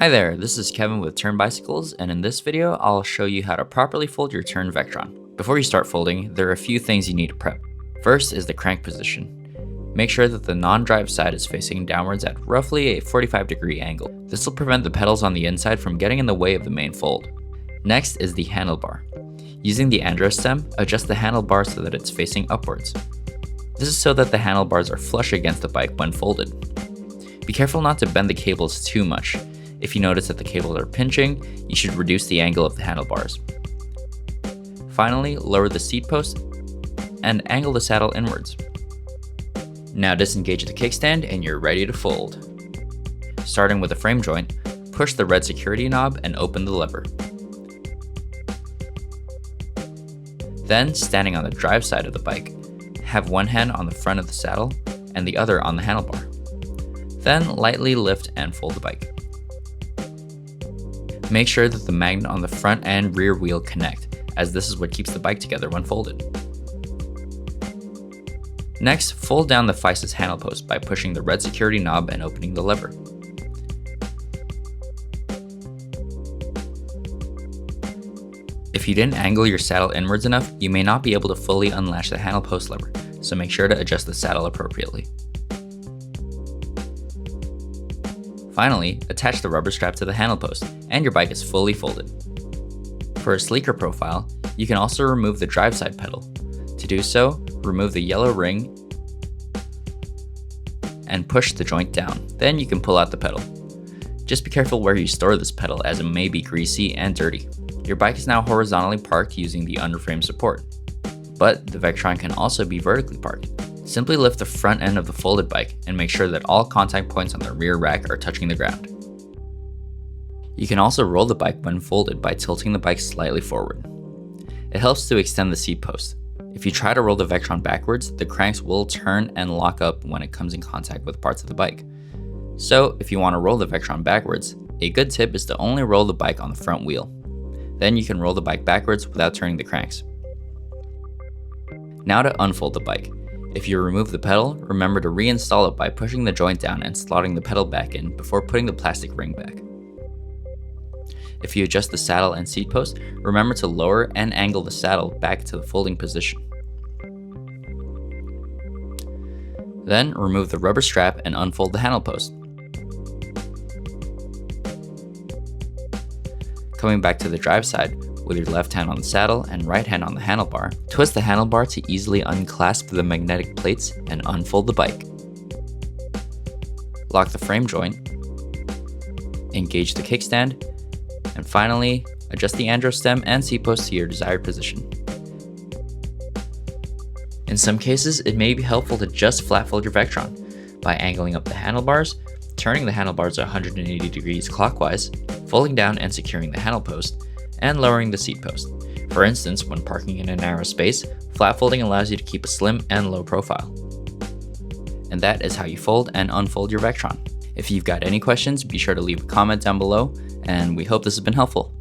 Hi there, this is Kevin with Tern Bicycles, and in this video, I'll show you how to properly fold your Tern Vektron. Before you start folding, there are a few things you need to prep. First is the crank position. Make sure that the non-drive side is facing downwards at roughly a 45-degree angle. This will prevent the pedals on the inside from getting in the way of the main fold. Next is the handlebar. Using the andro stem, adjust the handlebar so that it's facing upwards. This is so that the handlebars are flush against the bike when folded. Be careful not to bend the cables too much. If you notice that the cables are pinching, you should reduce the angle of the handlebars. Finally, lower the seat post and angle the saddle inwards. Now disengage the kickstand and you're ready to fold. Starting with the frame joint, push the red security knob and open the lever. Then, standing on the drive side of the bike, have one hand on the front of the saddle and the other on the handlebar. Then lightly lift and fold the bike. Make sure that the magnet on the front and rear wheel connect, as this is what keeps the bike together when folded. Next, fold down the Feis's handle post by pushing the red security knob and opening the lever. If you didn't angle your saddle inwards enough, you may not be able to fully unlatch the handle post lever, so make sure to adjust the saddle appropriately. Finally, attach the rubber strap to the handle post, and your bike is fully folded. For a sleeker profile, you can also remove the drive side pedal. To do so, remove the yellow ring and push the joint down. Then you can pull out the pedal. Just be careful where you store this pedal, as it may be greasy and dirty. Your bike is now horizontally parked using the underframe support, but the Vektron can also be vertically parked. Simply lift the front end of the folded bike and make sure that all contact points on the rear rack are touching the ground. You can also roll the bike when folded by tilting the bike slightly forward. It helps to extend the seat post. If you try to roll the Vektron backwards, the cranks will turn and lock up when it comes in contact with parts of the bike. So if you want to roll the Vektron backwards, a good tip is to only roll the bike on the front wheel. Then you can roll the bike backwards without turning the cranks. Now to unfold the bike. If you remove the pedal, remember to reinstall it by pushing the joint down and slotting the pedal back in before putting the plastic ring back. If you adjust the saddle and seat post, remember to lower and angle the saddle back to the folding position. Then remove the rubber strap and unfold the handle post. Coming back to the drive side, with your left hand on the saddle and right hand on the handlebar, twist the handlebar to easily unclasp the magnetic plates and unfold the bike. Lock the frame joint, engage the kickstand, and finally, adjust the andro stem and seat post to your desired position. In some cases, it may be helpful to just flat fold your Vektron by angling up the handlebars, turning the handlebars 180 degrees clockwise, folding down and securing the handle post, and lowering the seat post. For instance, when parking in a narrow space, flat folding allows you to keep a slim and low profile. And that is how you fold and unfold your Vektron. If you've got any questions, be sure to leave a comment down below, and we hope this has been helpful.